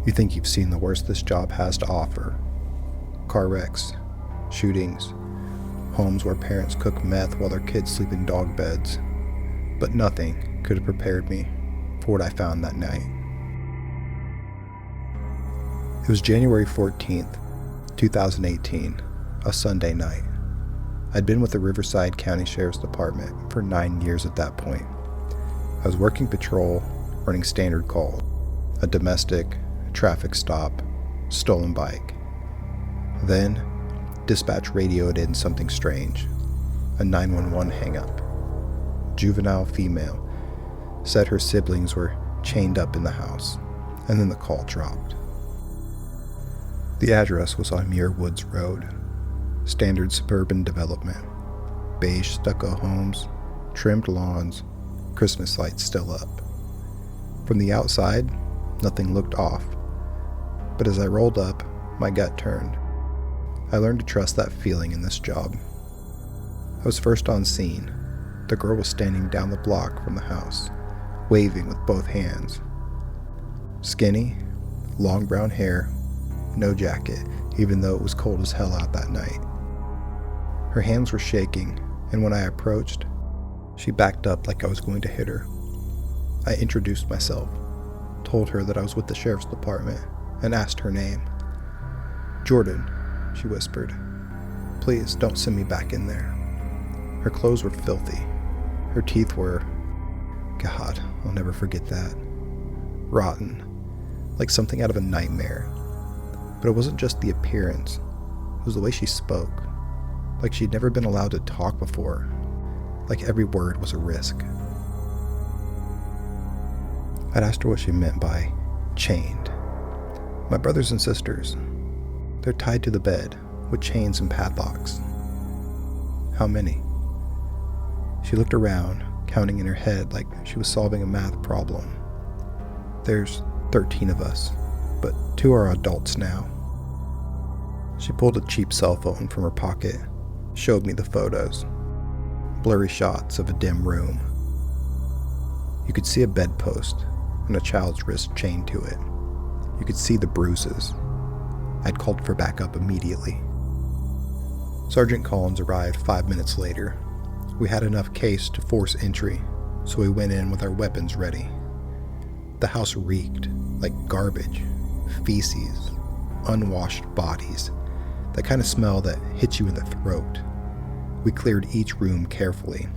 You think you've seen the worst this job has to offer. Car wrecks, shootings, homes where parents cook meth while their kids sleep in dog beds. But nothing could have prepared me for what I found that night. It was January 14th, 2018, a Sunday night. I'd been with the Riverside County Sheriff's Department for 9 years at that point. I was working patrol, running standard calls, a domestic, traffic stop, stolen bike. Then, dispatch radioed in something strange, a 911 hang-up. Juvenile female said her siblings were chained up in the house, and then the call dropped. The address was on Muir Woods Road, standard suburban development, beige stucco homes, trimmed lawns, Christmas lights still up. From the outside, nothing looked off, but as I rolled up, my gut turned. I learned to trust that feeling in this job. I was first on scene. The girl was standing down the block from the house, waving with both hands. Skinny, long brown hair, no jacket, even though it was cold as hell out that night. Her hands were shaking, and when I approached, she backed up like I was going to hit her. I introduced myself, told her that I was with the sheriff's department, and asked her name. "Jordan," she whispered. "Please don't send me back in there." Her clothes were filthy. Her teeth were, God, I'll never forget that, rotten, like something out of a nightmare. But it wasn't just the appearance, it was the way she spoke, like she'd never been allowed to talk before, like every word was a risk. I'd asked her what she meant by chained. My brothers and sisters, they're tied to the bed with chains and padlocks. How many? She looked around, counting in her head like she was solving a math problem. There's 13 of us, but 2 are adults now. She pulled a cheap cell phone from her pocket, showed me the photos, blurry shots of a dim room. You could see a bedpost and a child's wrist chained to it. You could see the bruises. I'd called for backup immediately. Sergeant Collins arrived 5 minutes later. We had enough case to force entry, so we went in with our weapons ready. The house reeked like garbage, feces, unwashed bodies, that kind of smell that hits you in the throat. We cleared each room carefully,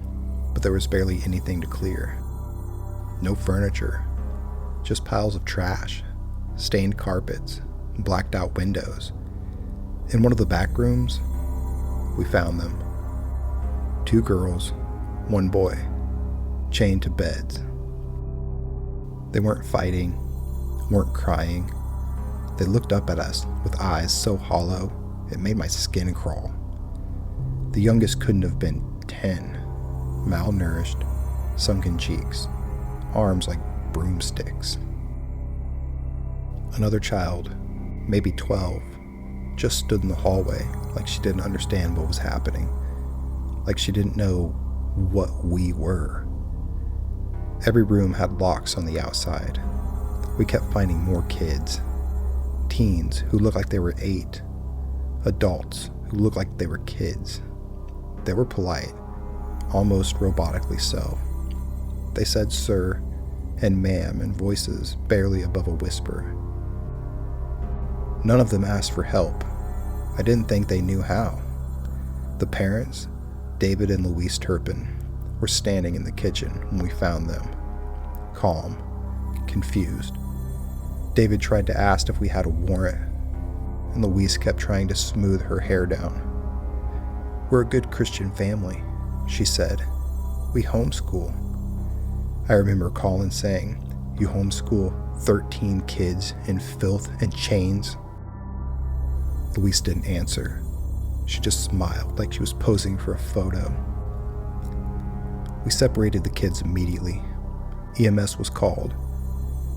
but there was barely anything to clear. No furniture, just piles of trash, stained carpets, blacked out windows. In one of the back rooms, we found them. 2 girls, 1 boy, chained to beds. They weren't fighting, weren't crying. They looked up at us with eyes so hollow, it made my skin crawl. The youngest couldn't have been 10, malnourished, sunken cheeks, arms like broomsticks. Another child, maybe 12, just stood in the hallway like she didn't understand what was happening, like she didn't know what we were. Every room had locks on the outside. We kept finding more kids, teens who looked like they were 8, adults who looked like they were kids. They were polite, almost robotically so. They said sir and ma'am in voices barely above a whisper. None of them asked for help. I didn't think they knew how. The parents, David and Louise Turpin, were standing in the kitchen when we found them, calm, confused. David tried to ask if we had a warrant, and Louise kept trying to smooth her hair down. "We're a good Christian family," she said. "We homeschool." I remember Colin saying, "You homeschool 13 kids in filth and chains?" Louise didn't answer. She just smiled like she was posing for a photo. We separated the kids immediately. EMS was called.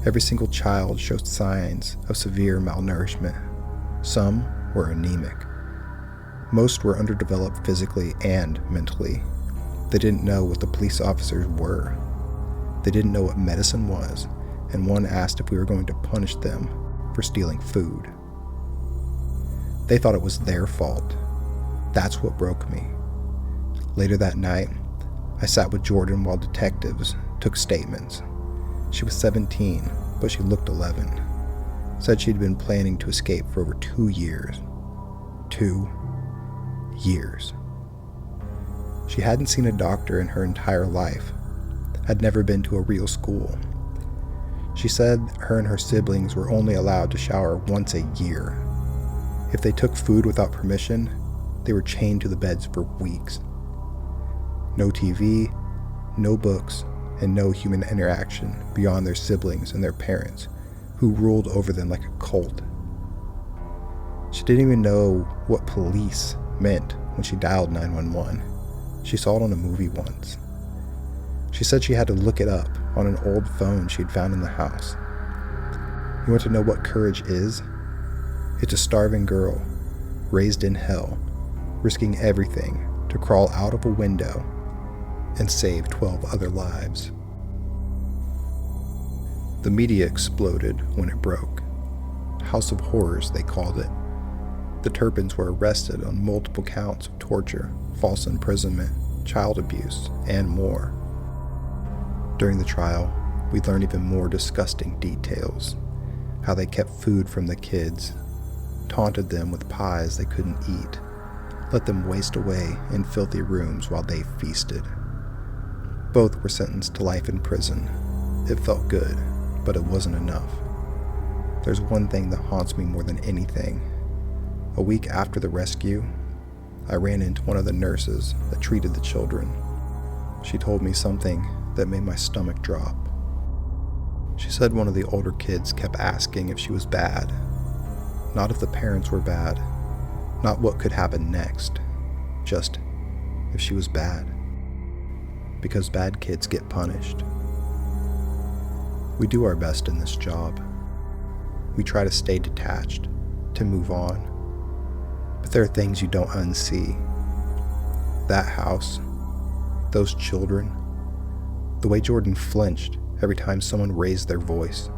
Every single child showed signs of severe malnourishment. Some were anemic. Most were underdeveloped physically and mentally. They didn't know what the police officers were. They didn't know what medicine was, and one asked if we were going to punish them for for stealing food. They thought it was their fault. That's what broke me. Later that night, I sat with Jordan while detectives took statements. She was 17, but she looked 11. Said she'd been planning to escape for over 2 years. 2 years. She hadn't seen a doctor in her entire life, had never been to a real school. She said her and her siblings were only allowed to shower once a year. If they took food without permission, they were chained to the beds for weeks. No TV, no books, and no human interaction beyond their siblings and their parents, who ruled over them like a cult. She didn't even know what police meant when she dialed 911. She saw it on a movie once. She said she had to look it up on an old phone she'd found in the house. You want to know what courage is? It's a starving girl, raised in hell, risking everything to crawl out of a window and save 12 other lives. The media exploded when it broke. House of Horrors, they called it. The Turpins were arrested on multiple counts of torture, false imprisonment, child abuse, and more. During the trial, we learned even more disgusting details. How they kept food from the kids, taunted them with pies they couldn't eat, let them waste away in filthy rooms while they feasted. Both were sentenced to life in prison. It felt good, but it wasn't enough. There's one thing that haunts me more than anything. A week after the rescue, I ran into one of the nurses that treated the children. She told me something that made my stomach drop. She said one of the older kids kept asking if she was bad. Not if the parents were bad, not what could happen next, just if she was bad. Because bad kids get punished. We do our best in this job. We try to stay detached, to move on. But there are things you don't unsee. That house, those children, the way Jordan flinched every time someone raised their voice.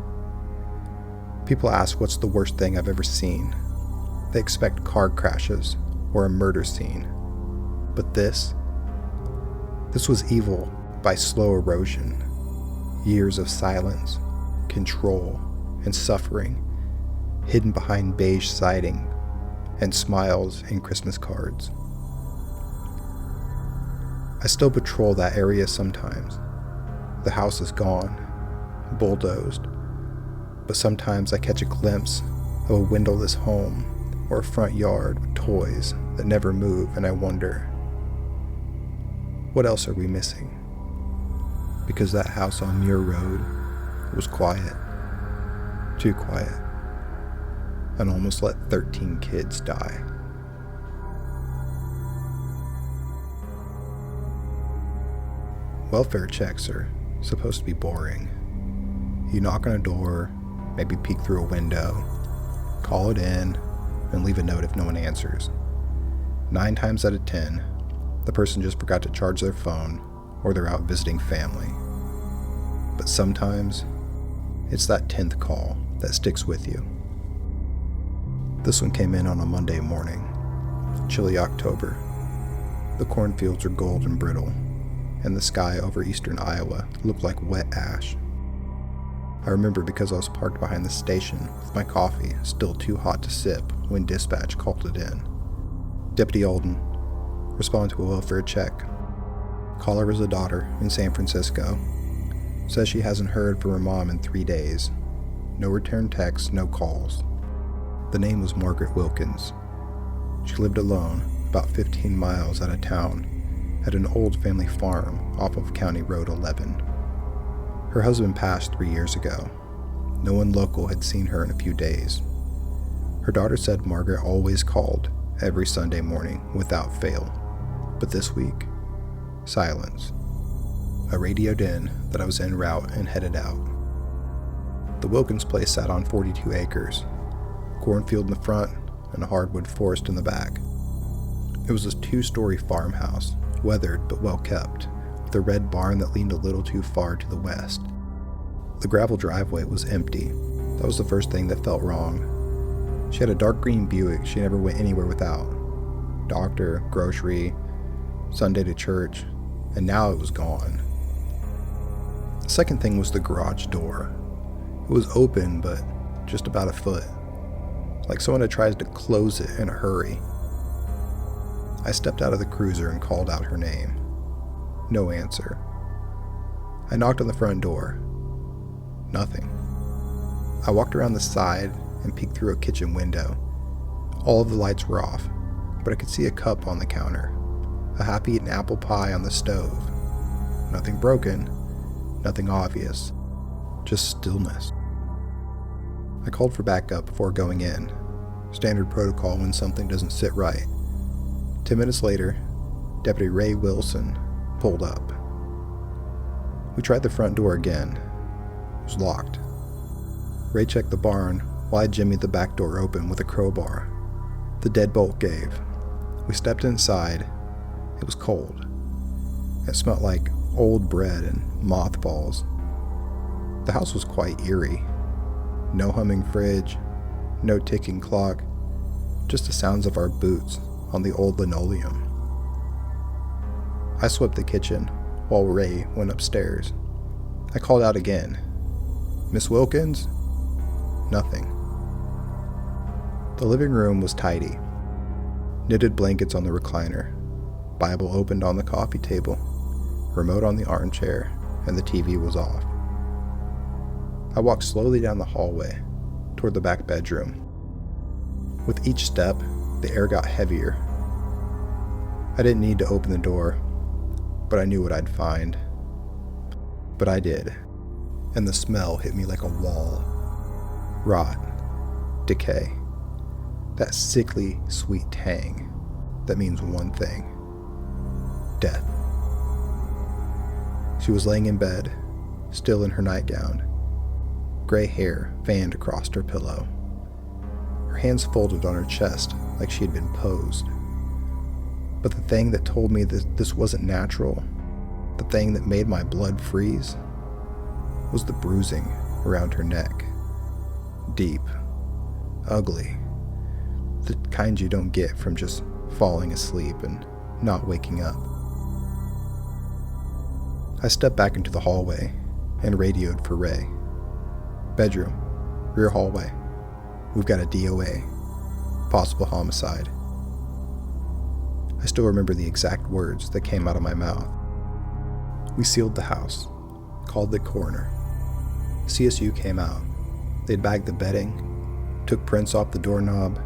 People ask what's the worst thing I've ever seen. They expect car crashes or a murder scene. But this was evil by slow erosion. Years of silence, control, and suffering, hidden behind beige siding and smiles and Christmas cards. I still patrol that area sometimes. The house is gone, bulldozed, but sometimes I catch a glimpse of a windowless home or a front yard with toys that never move, and I wonder, what else are we missing? Because that house on Muir Road was quiet, too quiet, and almost let 13 kids die. Welfare checks are supposed to be boring. You knock on a door, maybe peek through a window, call it in, and leave a note if no one answers. 9 times out of 10, the person just forgot to charge their phone or they're out visiting family. But sometimes, it's that 10th call that sticks with you. This one came in on a Monday morning, chilly October. The cornfields are gold and brittle, and the sky over eastern Iowa looked like wet ash. I remember because I was parked behind the station with my coffee still too hot to sip when dispatch called it in. Deputy Alden, respond to a welfare check. Caller is a daughter in San Francisco. Says she hasn't heard from her mom in 3 days. No return texts, no calls. The name was Margaret Wilkins. She lived alone, about 15 miles out of town, at an old family farm off of County Road 11. Her husband passed 3 years ago. No one local had seen her in a few days. Her daughter said Margaret always called every Sunday morning without fail. But this week, silence. I radioed in that I was en route and headed out. The Wilkins place sat on 42 acres, cornfield in the front and a hardwood forest in the back. It was a 2-story farmhouse, weathered but well kept, with a red barn that leaned a little too far to the west. The gravel driveway was empty. That was the first thing that felt wrong. She had a dark green Buick she never went anywhere without. Doctor, grocery, Sunday to church, and now it was gone. The second thing was the garage door. It was open, but just about a foot, like someone had tried to close it in a hurry. I stepped out of the cruiser and called out her name. No answer. I knocked on the front door. Nothing. I walked around the side and peeked through a kitchen window. All of the lights were off, but I could see a cup on the counter, a half-eaten apple pie on the stove. Nothing broken, nothing obvious, just stillness. I called for backup before going in, standard protocol when something doesn't sit right. 10 minutes later, Deputy Ray Wilson pulled up. We tried the front door again. It was locked. Ray checked the barn while I jimmied the back door open with a crowbar. The deadbolt gave. We stepped inside. It was cold. It smelled like old bread and mothballs. The house was quite eerie. No humming fridge, no ticking clock, just the sounds of our boots on the old linoleum. I swept the kitchen while Ray went upstairs. I called out again. "Miss Wilkins?" Nothing. The living room was tidy. Knitted blankets on the recliner, Bible opened on the coffee table, remote on the armchair, and the TV was off. I walked slowly down the hallway toward the back bedroom. With each step, the air got heavier. I didn't need to open the door, but I knew what I'd find. But I did, and the smell hit me like a wall. Rot, decay, that sickly, sweet tang that means one thing: death. She was laying in bed, still in her nightgown, gray hair fanned across her pillow. Her hands folded on her chest like she had been posed. But the thing that told me that this wasn't natural, the thing that made my blood freeze, was the bruising around her neck. Deep, ugly, the kind you don't get from just falling asleep and not waking up. I stepped back into the hallway and radioed for Ray. "Bedroom, rear hallway. We've got a DOA. Possible homicide." I still remember the exact words that came out of my mouth. We sealed the house, called the coroner. CSU came out. They'd bagged the bedding, took prints off the doorknob,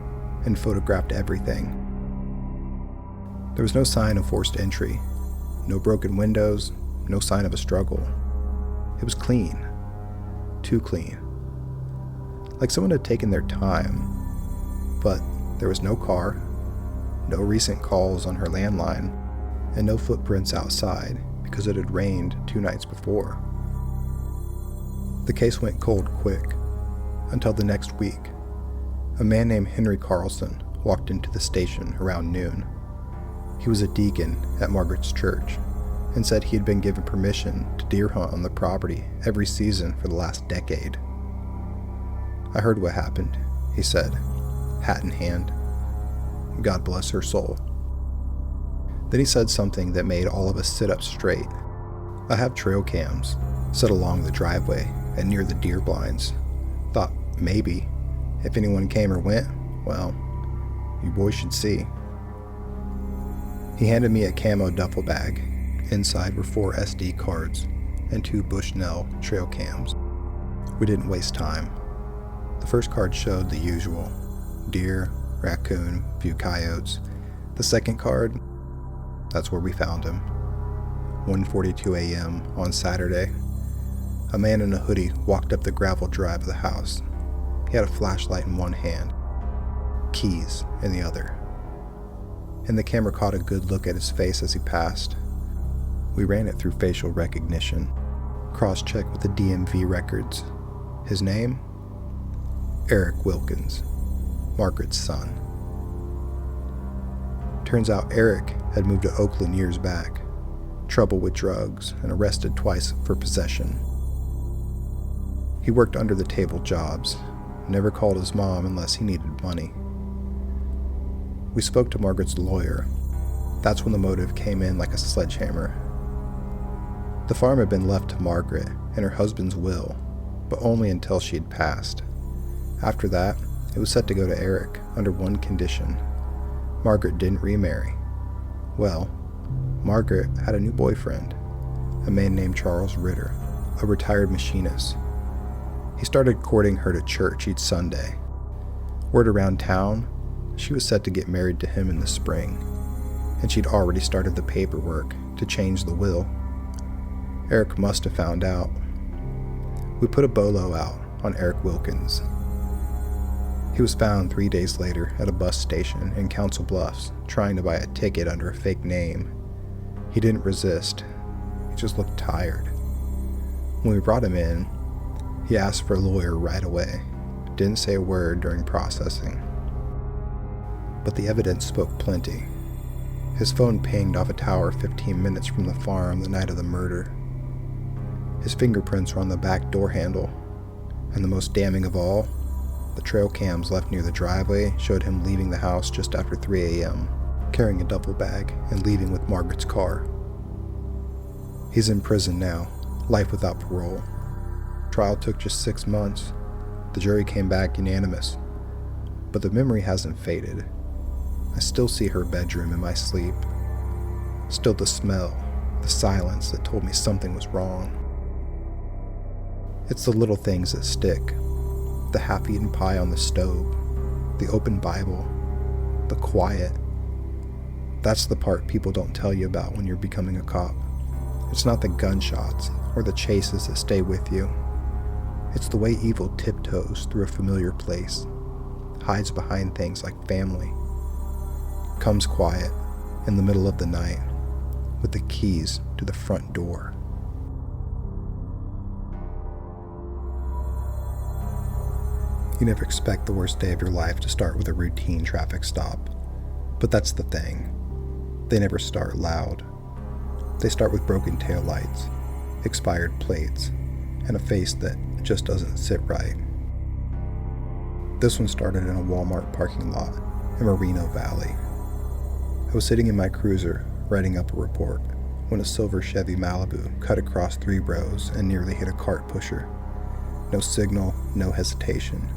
and photographed everything. There was no sign of forced entry, no broken windows, no sign of a struggle. It was clean. Too clean. Like someone had taken their time. But there was no car, no recent calls on her landline, and no footprints outside because it had rained 2 nights before. The case went cold quick, until the next week. A man named Henry Carlson walked into the station around noon. He was a deacon at Margaret's church and said he had been given permission to deer hunt on the property every season for the last decade. "I heard what happened," he said, hat in hand. "God bless her soul." Then he said something that made all of us sit up straight. "I have trail cams set along the driveway and near the deer blinds. Thought maybe, if anyone came or went, well, you boys should see." He handed me a camo duffel bag. Inside were 4 SD cards and 2 Bushnell trail cams. We didn't waste time. The first card showed the usual: deer, raccoon, few coyotes. The second card, that's where we found him. 1:42 a.m. on Saturday. A man in a hoodie walked up the gravel drive of the house. He had a flashlight in one hand, keys in the other. And the camera caught a good look at his face as he passed. We ran it through facial recognition, cross-checked with the DMV records. His name? Eric Wilkins, Margaret's son. Turns out Eric had moved to Oakland years back, trouble with drugs, and arrested twice for possession. He worked under-the-table jobs, never called his mom unless he needed money. We spoke to Margaret's lawyer. That's when the motive came in like a sledgehammer. The farm had been left to Margaret in her husband's will, but only until she had passed. After that, it was set to go to Eric under one condition. Margaret didn't remarry. Well, Margaret had a new boyfriend, a man named Charles Ritter, a retired machinist. He started courting her to church each Sunday. Word around town, she was set to get married to him in the spring, and she'd already started the paperwork to change the will. Eric must have found out. We put a bolo out on Eric Wilkins. He was found 3 days later at a bus station in Council Bluffs trying to buy a ticket under a fake name. He didn't resist. He just looked tired. When we brought him in, he asked for a lawyer right away. Didn't say a word during processing. But the evidence spoke plenty. His phone pinged off a tower 15 minutes from the farm the night of the murder. His fingerprints were on the back door handle, and the most damning of all, the trail cams left near the driveway showed him leaving the house just after 3 a.m., carrying a duffel bag and leaving with Margaret's car. He's in prison now, life without parole. Trial took just 6 months. The jury came back unanimous, but the memory hasn't faded. I still see her bedroom in my sleep. Still the smell, the silence that told me something was wrong. It's the little things that stick. The half-eaten pie on the stove, the open Bible, the quiet. That's the part people don't tell you about when you're becoming a cop. It's not the gunshots or the chases that stay with you. It's the way evil tiptoes through a familiar place, hides behind things like family, comes quiet in the middle of the night with the keys to the front door. You never expect the worst day of your life to start with a routine traffic stop. But that's the thing. They never start loud. They start with broken taillights, expired plates, and a face that just doesn't sit right. This one started in a Walmart parking lot in Moreno Valley. I was sitting in my cruiser, writing up a report, when a silver Chevy Malibu cut across 3 rows and nearly hit a cart pusher. No signal, no hesitation.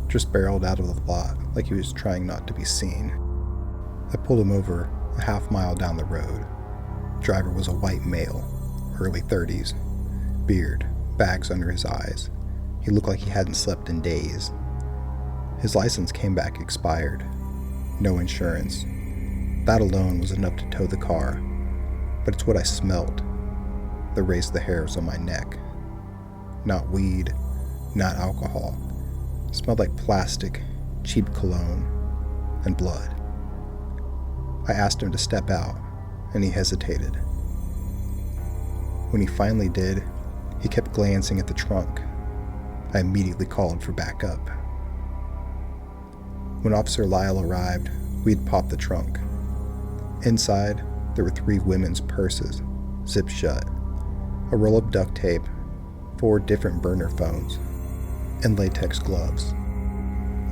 Just barreled out of the lot like he was trying not to be seen. I pulled him over a half-mile down the road. Driver was a white male, early 30s, beard, bags under his eyes. He looked like he hadn't slept in days. His license came back expired. No insurance. That alone was enough to tow the car, but it's what I smelled that raised the hairs on my neck. Not weed, not alcohol. It smelled like plastic, cheap cologne, and blood. I asked him to step out, and he hesitated. When he finally did, he kept glancing at the trunk. I immediately called for backup. When Officer Lyle arrived, we'd popped the trunk. Inside, there were 3 women's purses, zipped shut, a roll of duct tape, 4 different burner phones, and latex gloves.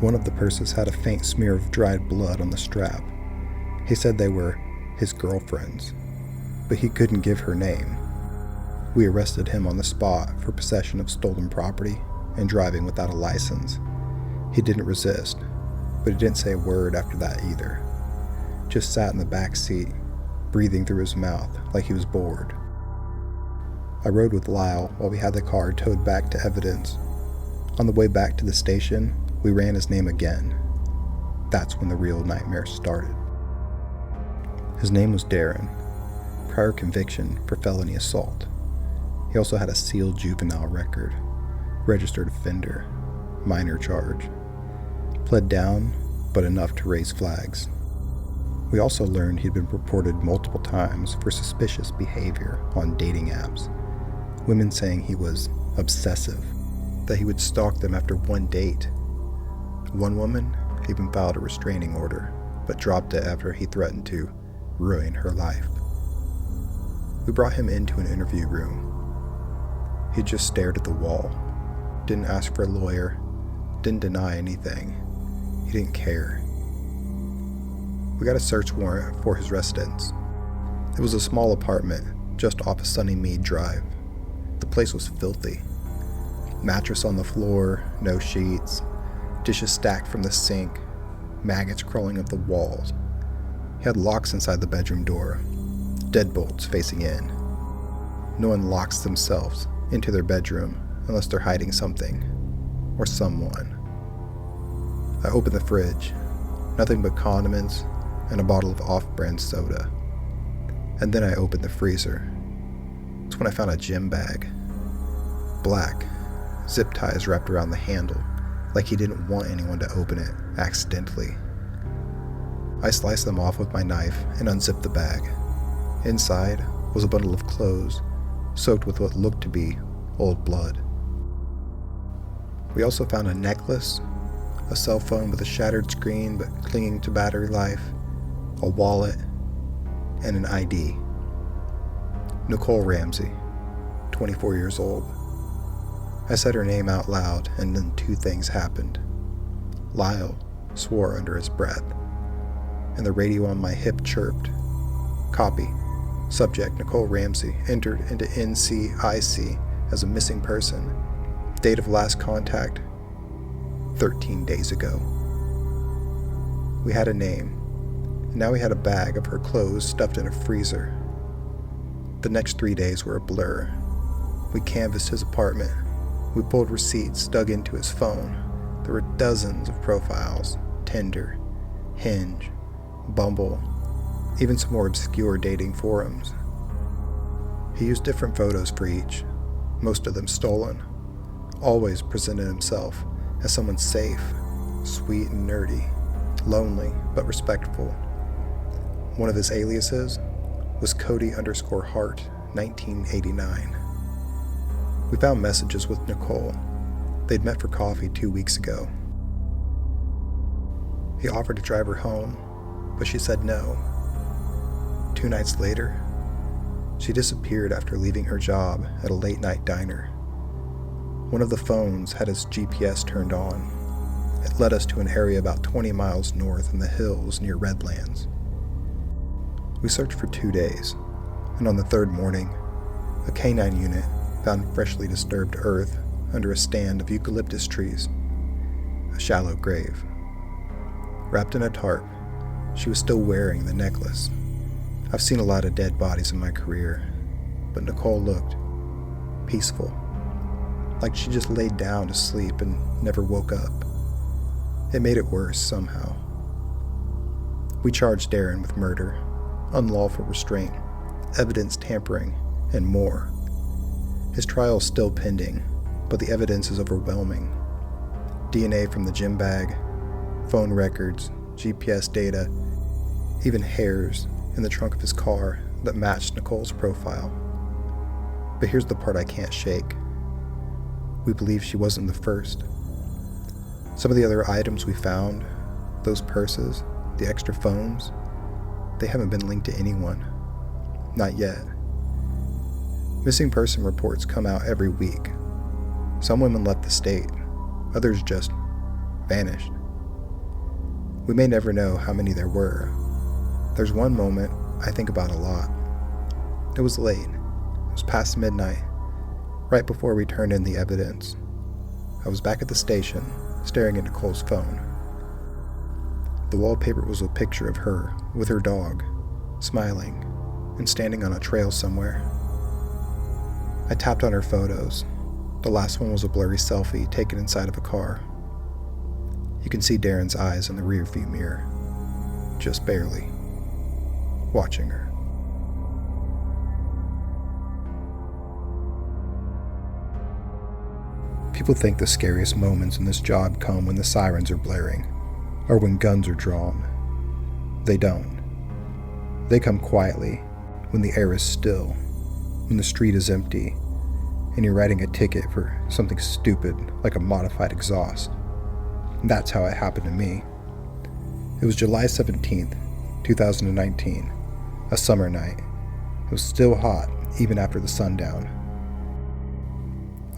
One of the purses had a faint smear of dried blood on the strap. He said they were his girlfriend's, but he couldn't give her name. We arrested him on the spot for possession of stolen property and driving without a license. He didn't resist, but he didn't say a word after that either. Just sat in the back seat, breathing through his mouth like he was bored. I rode with Lyle while we had the car towed back to evidence. On the way back to the station, we ran his name again. That's when the real nightmare started. His name was Darren. Prior conviction for felony assault. He also had a sealed juvenile record. Registered offender. Minor charge. Pled down, but enough to raise flags. We also learned he'd been reported multiple times for suspicious behavior on dating apps. Women saying he was obsessive, that he would stalk them after one date. One woman even filed a restraining order, but dropped it after he threatened to ruin her life. We brought him into an interview room. He just stared at the wall, didn't ask for a lawyer, didn't deny anything. He didn't care. We got a search warrant for his residence. It was a small apartment just off of Sunnymead Drive. The place was filthy. Mattress on the floor, no sheets, dishes stacked from the sink, maggots crawling up the walls. He had locks inside the bedroom door, deadbolts facing in. No one locks themselves into their bedroom unless they're hiding something or someone. I opened the fridge, nothing but condiments and a bottle of off-brand soda. And then I opened the freezer. It's when I found a gym bag. Black, zip ties wrapped around the handle, like he didn't want anyone to open it accidentally. I sliced them off with my knife and unzipped the bag. Inside was a bundle of clothes, soaked with what looked to be old blood. We also found a necklace, a cell phone with a shattered screen but clinging to battery life, a wallet, and an ID. Nicole Ramsey, 24 years old. I said her name out loud, and then two things happened. Lyle swore under his breath, and the radio on my hip chirped. Copy. Subject Nicole Ramsey entered into NCIC as a missing person. Date of last contact, 13 days ago. We had a name. Now we had a bag of her clothes stuffed in a freezer. The next 3 days were a blur. We canvassed his apartment. We pulled receipts dug into his phone. There were dozens of profiles, Tinder, Hinge, Bumble, even some more obscure dating forums. He used different photos for each, most of them stolen. Always presented himself as someone safe, sweet and nerdy, lonely but respectful. One of his aliases was Cody_Hart 1989. We found messages with Nicole. They'd met for coffee 2 weeks ago. He offered to drive her home, but she said no. 2 nights later, she disappeared after leaving her job at a late-night diner. One of the phones had its GPS turned on. It led us to an area about 20 miles north in the hills near Redlands. We searched for 2 days, and on the third morning, a canine unit found freshly disturbed earth under a stand of eucalyptus trees, a shallow grave. Wrapped in a tarp, she was still wearing the necklace. I've seen a lot of dead bodies in my career, but Nicole looked peaceful, like she just laid down to sleep and never woke up. It made it worse somehow. We charged Darren with murder, unlawful restraint, evidence tampering, and more. His trial is still pending, but the evidence is overwhelming. DNA from the gym bag, phone records, GPS data, even hairs in the trunk of his car that matched Nicole's profile. But here's the part I can't shake. We believe she wasn't the first. Some of the other items we found, those purses, the extra phones, they haven't been linked to anyone. Not yet. Missing person reports come out every week. Some women left the state, others just vanished. We may never know how many there were. There's one moment I think about a lot. It was late. It was past midnight, right before we turned in the evidence. I was back at the station, staring at Nicole's phone. The wallpaper was a picture of her with her dog, smiling and standing on a trail somewhere. I tapped on her photos. The last one was a blurry selfie taken inside of a car. You can see Darren's eyes in the rearview mirror, just barely, watching her. People think the scariest moments in this job come when the sirens are blaring, or when guns are drawn. They don't. They come quietly, when the air is still, when the street is empty, and you're writing a ticket for something stupid like a modified exhaust. That's how it happened to me. It was July 17th, 2019, a summer night. It was still hot, even after the sundown.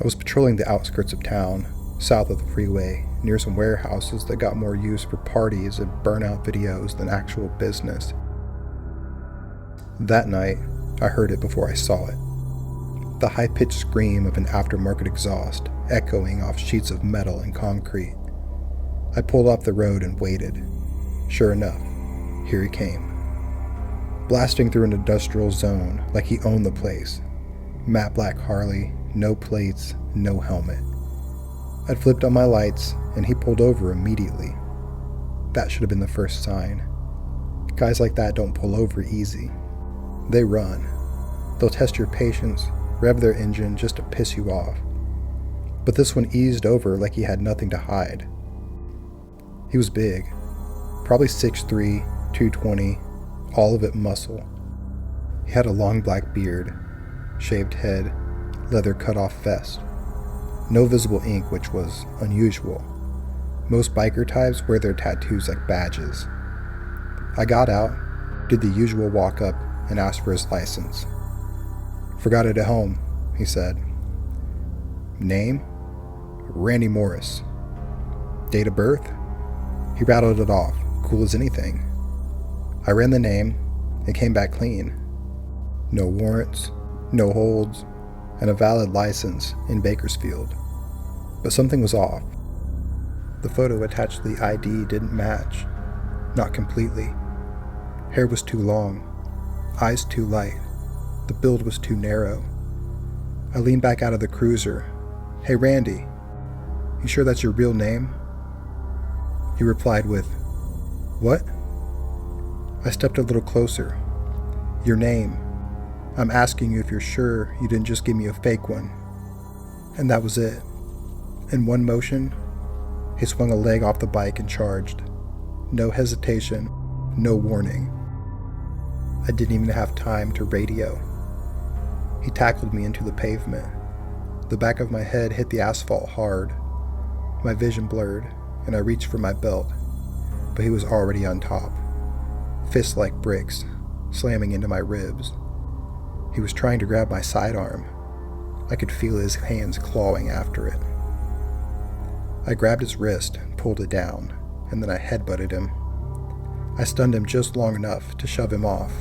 I was patrolling the outskirts of town, south of the freeway, near some warehouses that got more use for parties and burnout videos than actual business. That night, I heard it before I saw it. The high-pitched scream of an aftermarket exhaust echoing off sheets of metal and concrete. I pulled off the road and waited. Sure enough, here he came. Blasting through an industrial zone like he owned the place. Matte black Harley, no plates, no helmet. I'd flipped on my lights and he pulled over immediately. That should have been the first sign. Guys like that don't pull over easy. They run. They'll test your patience, rev their engine just to piss you off. But this one eased over like he had nothing to hide. He was big, probably 6'3", 220, all of it muscle. He had a long black beard, shaved head, leather cut-off vest. No visible ink, which was unusual. Most biker types wear their tattoos like badges. I got out, did the usual walk-up, and asked for his license. "Forgot it at home," he said. "Name? Randy Morris." "Date of birth?" He rattled it off, cool as anything. I ran the name. It came back clean. No warrants, no holds, and a valid license in Bakersfield. But something was off. The photo attached to the ID didn't match. Not completely. Hair was too long. Eyes too light. The build was too narrow. I leaned back out of the cruiser. "Hey, Randy, you sure that's your real name?" He replied with, "What?" I stepped a little closer. "Your name. I'm asking you if you're sure you didn't just give me a fake one." And that was it. In one motion, he swung a leg off the bike and charged. No hesitation, no warning. I didn't even have time to radio. He tackled me into the pavement. The back of my head hit the asphalt hard. My vision blurred, and I reached for my belt, but he was already on top. Fists like bricks, slamming into my ribs. He was trying to grab my sidearm. I could feel his hands clawing after it. I grabbed his wrist and pulled it down, and then I headbutted him. I stunned him just long enough to shove him off.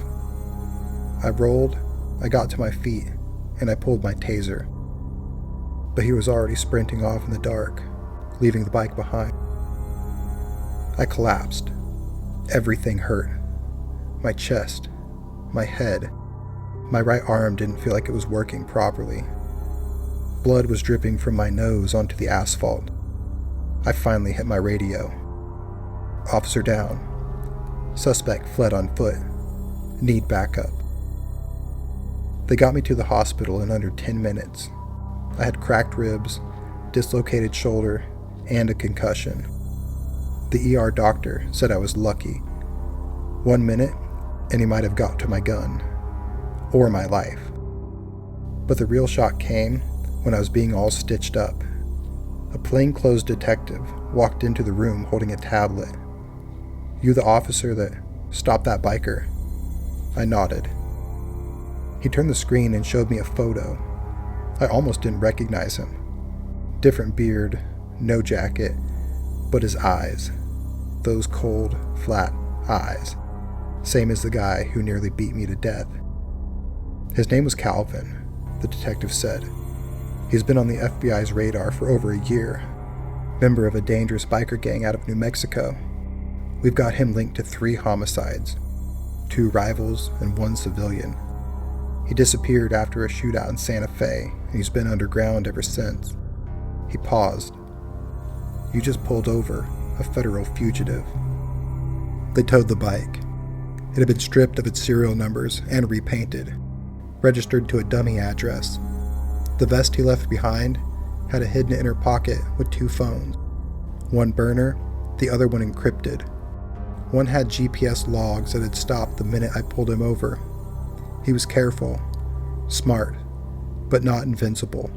I rolled, I got to my feet, and I pulled my taser. But he was already sprinting off in the dark, leaving the bike behind. I collapsed. Everything hurt. My chest, my head. My right arm didn't feel like it was working properly. Blood was dripping from my nose onto the asphalt. I finally hit my radio. "Officer down. Suspect fled on foot. Need backup." They got me to the hospital in under 10 minutes. I had cracked ribs, dislocated shoulder, and a concussion. The ER doctor said I was lucky. 1 minute, and he might have got to my gun. Or my life. But the real shock came when I was being all stitched up. A plainclothes detective walked into the room holding a tablet. "You the officer that stopped that biker?" I nodded. He turned the screen and showed me a photo. I almost didn't recognize him. Different beard, no jacket, but his eyes. Those cold, flat eyes. Same as the guy who nearly beat me to death. His name was Calvin, the detective said. He's been on the FBI's radar for over a year. Member of a dangerous biker gang out of New Mexico. We've got him linked to 3 homicides, 2 rivals and 1 civilian. He disappeared after a shootout in Santa Fe, and he's been underground ever since. He paused. "You just pulled over a federal fugitive." They towed the bike. It had been stripped of its serial numbers and repainted, registered to a dummy address. The vest he left behind had a hidden inner pocket with 2 phones. One burner, the other one encrypted. One had GPS logs that had stopped the minute I pulled him over. He was careful, smart, but not invincible.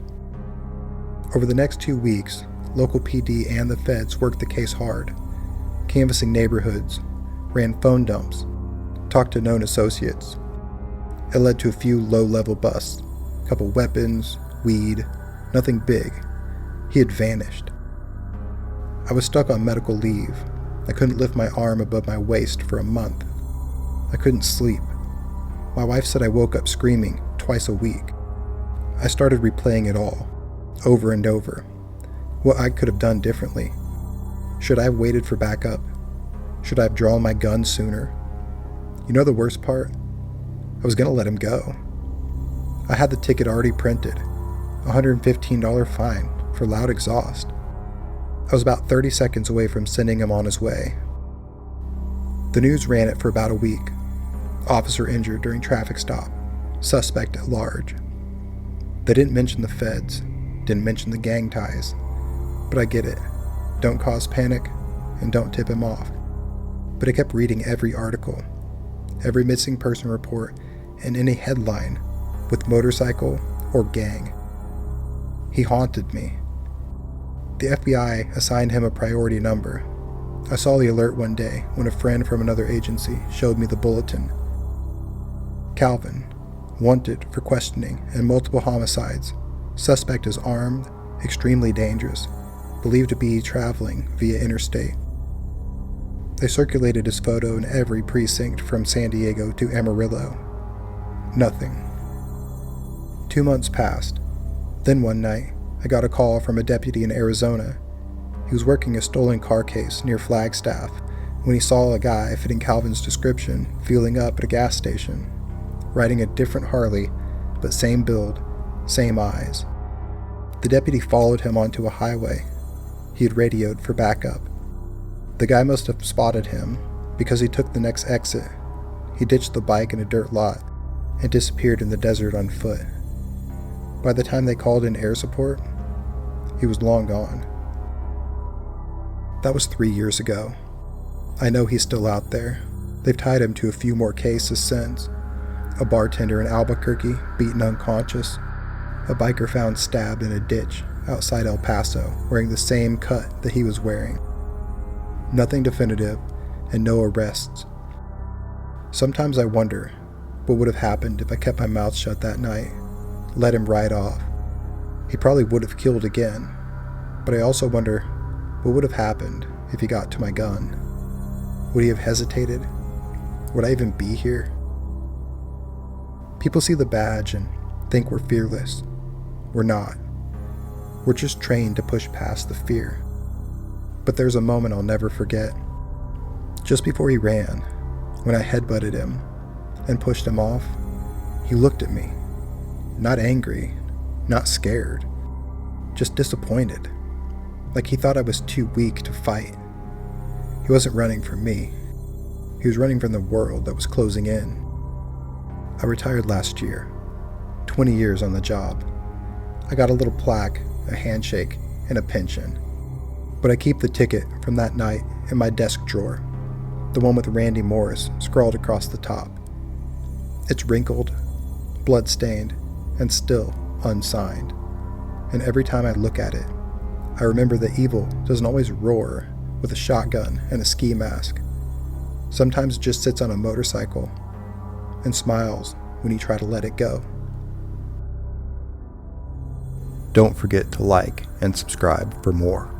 Over the next 2 weeks, local PD and the feds worked the case hard, canvassing neighborhoods, ran phone dumps, talked to known associates. It led to a few low-level busts, a couple weapons, weed, Nothing big. He had vanished. I was stuck on medical leave. I couldn't lift my arm above my waist for a month. I couldn't sleep. My wife said I woke up screaming twice a week. I started replaying it all, over and over. What I could have done differently. Should I have waited for backup? Should I have drawn my gun sooner? You know the worst part? I was going to let him go. I had the ticket already printed, $115 fine for loud exhaust. I was about 30 seconds away from sending him on his way. The news ran it for about a week. Officer injured during traffic stop. Suspect at large. They didn't mention the feds, didn't mention the gang ties. But I get it. Don't cause panic and don't tip him off. But I kept reading every article, every missing person report, and any headline with motorcycle or gang. He haunted me. The FBI assigned him a priority number. I saw the alert one day when a friend from another agency showed me the bulletin. Calvin, wanted for questioning and multiple homicides. Suspect is armed, extremely dangerous, believed to be traveling via interstate. They circulated his photo in every precinct from San Diego to Amarillo. Nothing. 2 months passed. Then one night, I got a call from a deputy in Arizona. He was working a stolen car case near Flagstaff when he saw a guy fitting Calvin's description fueling up at a gas station, riding a different Harley, but same build, same eyes. The deputy followed him onto a highway. He had radioed for backup. The guy must have spotted him because he took the next exit. He ditched the bike in a dirt lot and disappeared in the desert on foot. By the time they called in air support, he was long gone. That was 3 years ago. I know he's still out there. They've tied him to a few more cases since. A bartender in Albuquerque beaten unconscious. A biker found stabbed in a ditch outside El Paso wearing the same cut that he was wearing. Nothing definitive and no arrests. Sometimes I wonder what would have happened if I kept my mouth shut that night, let him ride off. He probably would have killed again, but I also wonder what would have happened if he got to my gun. Would he have hesitated? Would I even be here? People see the badge and think we're fearless. We're not. We're just trained to push past the fear. But there's a moment I'll never forget. Just before he ran, when I headbutted him and pushed him off, he looked at me. Not angry, not scared, just disappointed. Like he thought I was too weak to fight. He wasn't running from me. He was running from the world that was closing in. I retired last year, 20 years on the job. I got a little plaque, a handshake, and a pension. But I keep the ticket from that night in my desk drawer, the one with Randy Morris scrawled across the top. It's wrinkled, blood-stained, and still unsigned. And every time I look at it, I remember that evil doesn't always roar with a shotgun and a ski mask. Sometimes it just sits on a motorcycle and smiles when you try to let it go. Don't forget to like and subscribe for more.